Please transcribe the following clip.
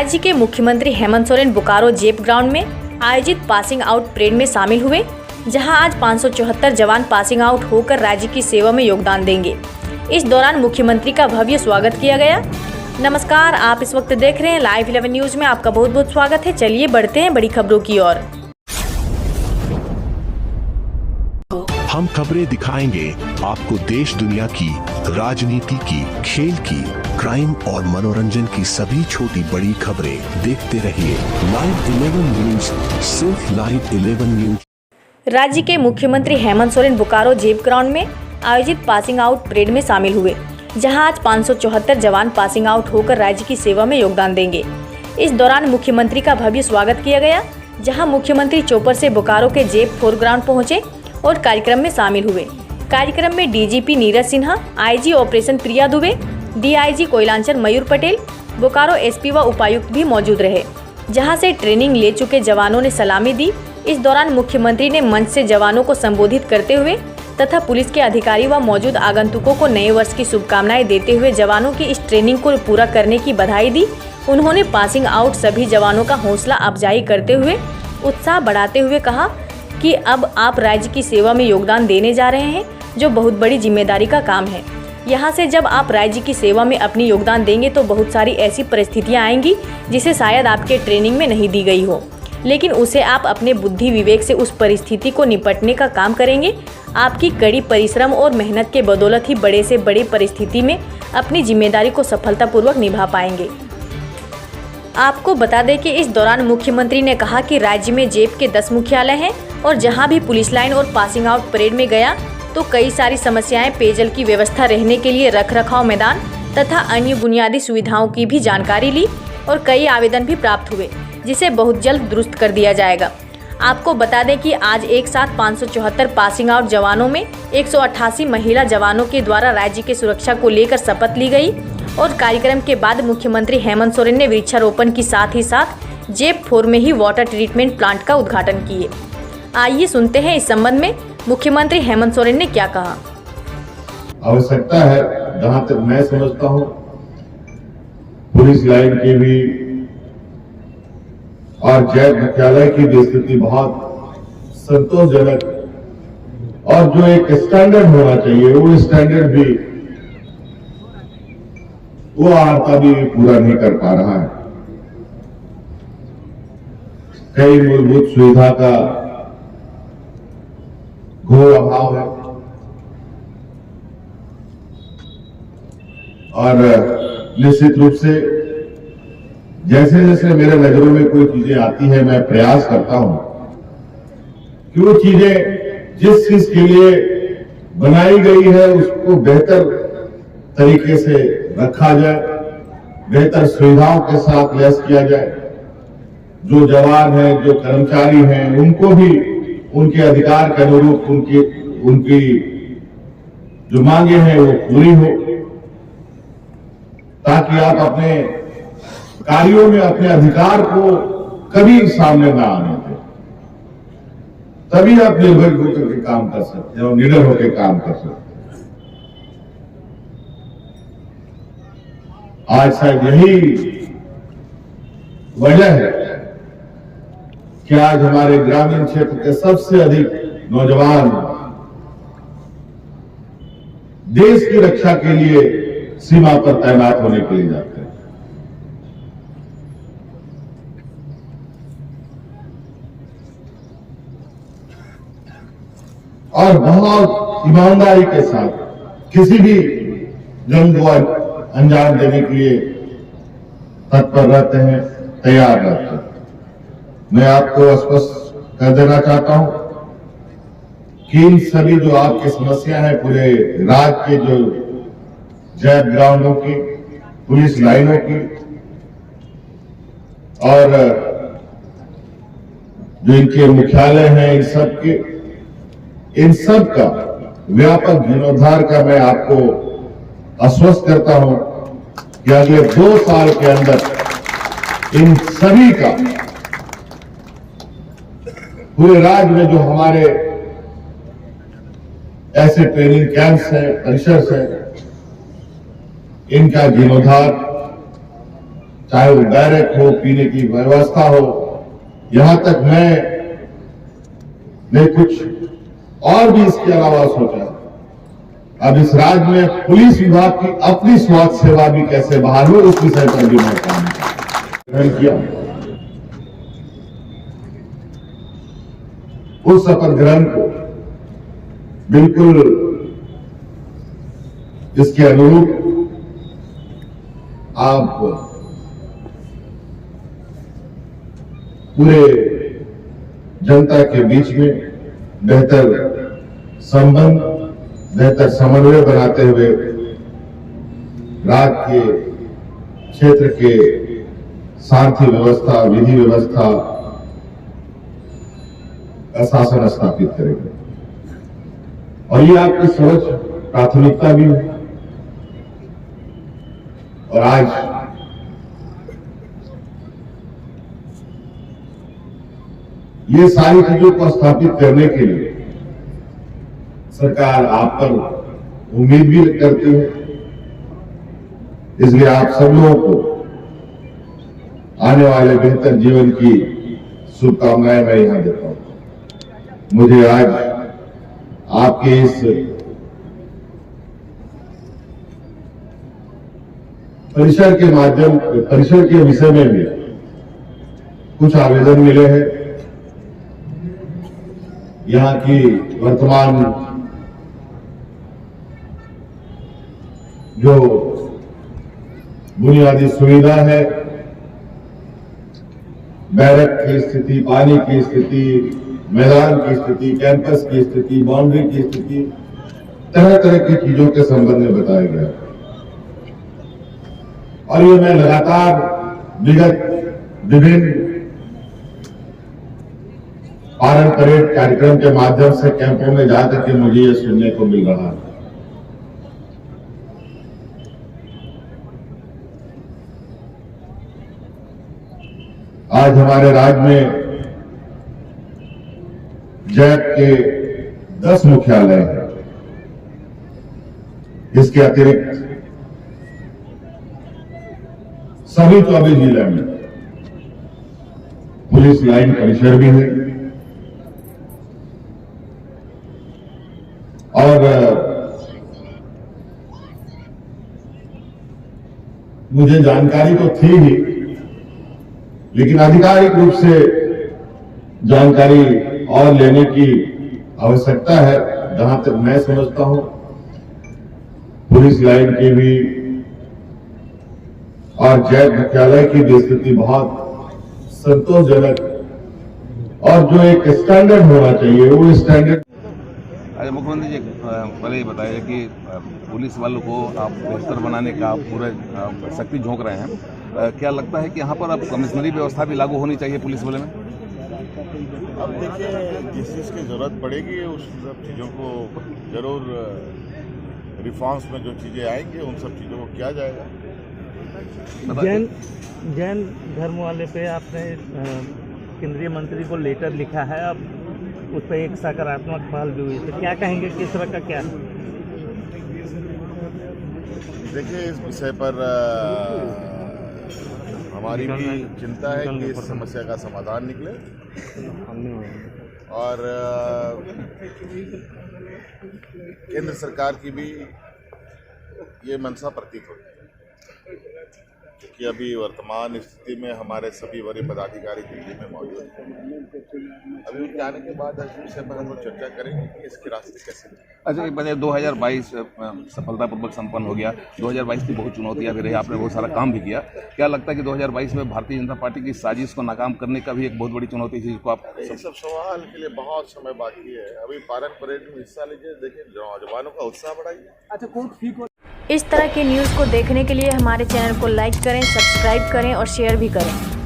राज्य के मुख्यमंत्री हेमंत सोरेन बोकारो जेप ग्राउंड में आयोजित पासिंग आउट परेड में शामिल हुए, जहां आज 574 जवान पासिंग आउट होकर राज्य की सेवा में योगदान देंगे। इस दौरान मुख्यमंत्री का भव्य स्वागत किया गया। नमस्कार, आप इस वक्त देख रहे हैं लाइव 11 न्यूज में। आपका बहुत बहुत स्वागत है। चलिए बढ़ते हैं बड़ी खबरों की ओर। हम खबरें दिखाएंगे आपको देश दुनिया की, राजनीति की, खेल की, क्राइम और मनोरंजन की सभी छोटी बड़ी खबरें। देखते रहिए लाइव 11 न्यूज, सिर्फ लाइव 11 न्यूज। राज्य के मुख्यमंत्री हेमंत सोरेन बोकारो जेप ग्राउंड में आयोजित पासिंग आउट परेड में शामिल हुए, जहां आज 574 जवान पासिंग आउट होकर राज्य की सेवा में योगदान देंगे। इस दौरान मुख्यमंत्री का भव्य स्वागत किया गया, जहां मुख्यमंत्री चौपर से बोकारो के जेप 4 ग्राउंड पहुंचे और कार्यक्रम में शामिल हुए। कार्यक्रम में DGP Neeraj Sinha, IG operation Priya Dubey, DIG Koylanchal Mayur Patel, Bokaro SP व उपायुक्त भी मौजूद रहे, जहां से ट्रेनिंग ले चुके जवानों ने सलामी दी। इस दौरान मुख्यमंत्री ने मंच से जवानों को संबोधित करते हुए तथा पुलिस के अधिकारी व मौजूद आगंतुकों को नए वर्ष की शुभकामनाएं देते हुए जवानों की इस ट्रेनिंग को पूरा करने की बधाई दी। उन्होंने पासिंग आउट सभी जवानों का हौसला अफजाई करते हुए उत्साह बढ़ाते हुए कहा कि अब आप राज्य की सेवा में योगदान देने जा रहे हैं, जो बहुत बड़ी जिम्मेदारी का काम है। यहाँ से जब आप राज्य की सेवा में अपनी योगदान देंगे तो बहुत सारी ऐसी परिस्थितियाँ आएंगी जिसे शायद आपके ट्रेनिंग में नहीं दी गई हो, लेकिन उसे आप अपने बुद्धि विवेक से उस परिस्थिति को निपटने का काम करेंगे। आपकी कड़ी परिश्रम और मेहनत के बदौलत ही बड़े से बड़ी परिस्थिति में अपनी जिम्मेदारी को सफलतापूर्वक निभा पाएंगे। आपको बता दें कि इस दौरान मुख्यमंत्री ने कहा कि राज्य में जेप के 10 मुख्यालय हैं और जहां भी पुलिस लाइन और पासिंग आउट परेड में गया तो कई सारी समस्याएं, पेयजल की व्यवस्था, रहने के लिए रखरखाव मैदान तथा अन्य बुनियादी सुविधाओं की भी जानकारी ली और कई आवेदन भी प्राप्त हुए, जिसे बहुत जल्द दुरुस्त कर दिया जाएगा। आपको बता दें कि आज एक साथ 574 पासिंग आउट जवानों में 188 महिला जवानों के द्वारा राज्य की सुरक्षा को लेकर शपथ ली गई और कार्यक्रम के बाद मुख्यमंत्री हेमंत सोरेन ने वृक्षारोपण की साथ ही साथ जेप 4 में ही वाटर ट्रीटमेंट प्लांट का उद्घाटन किए। आइए सुनते हैं इस संबंध में मुख्यमंत्री हेमंत सोरेन ने क्या कहा। आवश्यकता है, जहां तक मैं समझता हूं, पुलिस लाइन की भी और जैप मुख्यालय की भी स्थिति बहुत संतोषजनक और जो एक स्टैंडर्ड होना चाहिए वो स्टैंडर्ड भी वो आर्ता भी पूरा नहीं कर पा रहा है। कई मूलभूत सुविधा का घोर अभाव है और निश्चित रूप से जैसे जैसे मेरे नजरों में कोई चीजें आती है, मैं प्रयास करता हूं कि वो चीजें जिस चीज के लिए बनाई गई है उसको बेहतर तरीके से रखा जाए, बेहतर सुविधाओं के साथ लैस किया जाए। जो जवान हैं, जो कर्मचारी हैं, उनको भी उनके अधिकार के अनुरूप उनकी जो मांगे हैं वो पूरी हो, ताकि आप अपने कार्यों में अपने अधिकार को कभी सामने ना आने दें। तभी आप निर्भय होकर के काम कर सकते हैं और निडर होकर काम कर सकते हैं। आज शायद यही वजह है कि आज हमारे ग्रामीण क्षेत्र के सबसे अधिक नौजवान देश की रक्षा के लिए सीमा पर तैनात होने के लिए जाते हैं और बहुत ईमानदारी के साथ किसी भी जंग को अंजाम देने के लिए तत्पर रहते हैं, तैयार रहते हैं। मैं आपको स्पष्ट कर देना चाहता हूं कि इन सभी जो आपकी समस्या है पूरे राज्य के जो जैप ग्राउंडों की, पुलिस लाइनों की और जो इनके मुख्यालय हैं, इन सब का व्यापक जीर्णोद्धार का मैं आपको आश्वस्त करता हूं कि अगले 2 साल के अंदर इन सभी का पूरे राज्य में जो हमारे ऐसे ट्रेनिंग कैंप्स हैं, परिसर हैं, इनका जीर्णोद्धार चाहे वो बैरक हो, पीने की व्यवस्था हो, यहां तक मैं कुछ और भी इसके अलावा सोचा। अब इस राज्य में पुलिस विभाग की अपनी स्वास्थ्य सेवा भी कैसे बहाल हो, उस विषय पर भी मैं काम ग्रहण किया। उस शपथ ग्रहण को बिल्कुल इसके अनुरूप आप पूरे जनता के बीच में बेहतर संबंध, बेहतर समन्वय बनाते हुए राज्य के क्षेत्र के शांति व्यवस्था, विधि व्यवस्था का शासन स्थापित करेंगे। और ये आपकी सर्वोच्च प्राथमिकता भी है। और आज ये सारी चीजों को स्थापित करने के लिए सरकार आप पर उम्मीद भी करती है। इसलिए आप सब लोगों को आने वाले बेहतर जीवन की शुभकामनाएं मैं यहां देता हूं। मुझे आज आपके इस परिसर के विषय में भी कुछ आवेदन मिले हैं। यहां की वर्तमान जो बुनियादी सुविधा है, बैरक की स्थिति, पानी की स्थिति, मैदान की स्थिति, कैंपस की स्थिति, बाउंड्री की स्थिति, तरह तरह की चीजों के संबंध में बताया गया। और ये मैं लगातार विगत विभिन्न पारण परेड कार्यक्रम के माध्यम से कैंपों में जाकर के मुझे ये सुनने को मिल रहा है। आज हमारे राज्य में जैक के 10 मुख्यालय हैं। इसके अतिरिक्त सभी 24 जिले में पुलिस लाइन परिसर भी है। और मुझे जानकारी तो थी ही, लेकिन आधिकारिक रूप से जानकारी और लेने की आवश्यकता है। जहां तक मैं समझता हूं, पुलिस लाइन की भी और जैक मुख्यालय की भी स्थिति बहुत संतोषजनक और जो एक स्टैंडर्ड होना चाहिए वो स्टैंडर्ड। अच्छा, मुख्यमंत्री जी पहले ये बताइए कि पुलिस वालों को आप बेहतर बनाने का आप पूरे शक्ति झोंक रहे हैं। क्या लगता है कि यहाँ पर अब कमिश्नरी व्यवस्था भी लागू होनी चाहिए पुलिस वाले में? अब देखिए, जिस चीज़ की ज़रूरत पड़ेगी उस सब चीज़ों को जरूर रिफॉर्म्स में जो चीज़ें आएंगी उन सब चीज़ों को किया जाएगा। जैन धर्म वाले पे आपने केंद्रीय मंत्री को लेटर लिखा है, अब उस पर एक सकारात्मक पहल भी हुई, तो क्या कहेंगे, किस तरह का क्या? देखिए, इस विषय पर हमारी भी चिंता है कि इस समस्या का समाधान निकले और केंद्र सरकार की भी ये मंशा प्रतीत होती है कि अभी वर्तमान स्थिति में हमारे सभी वरीय पदाधिकारी दिल्ली में मौजूद हैं। अभी उनके आने के बाद इस विषय पर हम लोग चर्चा करेंगे कि इसके रास्ते कैसे। अच्छा, एक बात, 2022 सफलतापूर्वक संपन्न हो गया। 2022 की बहुत चुनौतियां भी रही, आपने बहुत सारा काम भी किया। क्या लगता है कि 2022 में भारतीय जनता पार्टी की साजिश को नाकाम करने का भी एक बहुत बड़ी चुनौती थी, जिसको आप ये सब सवाल के लिए बहुत समय बाकी है। अभी पारण परेड में हिस्सा लीजिए, देखिए जवानों का उत्साह बढ़ाइए। अच्छा, कोर्ट ठीक हो। इस तरह की न्यूज़ को देखने के लिए हमारे चैनल को लाइक करें, सब्सक्राइब करें और शेयर भी करें।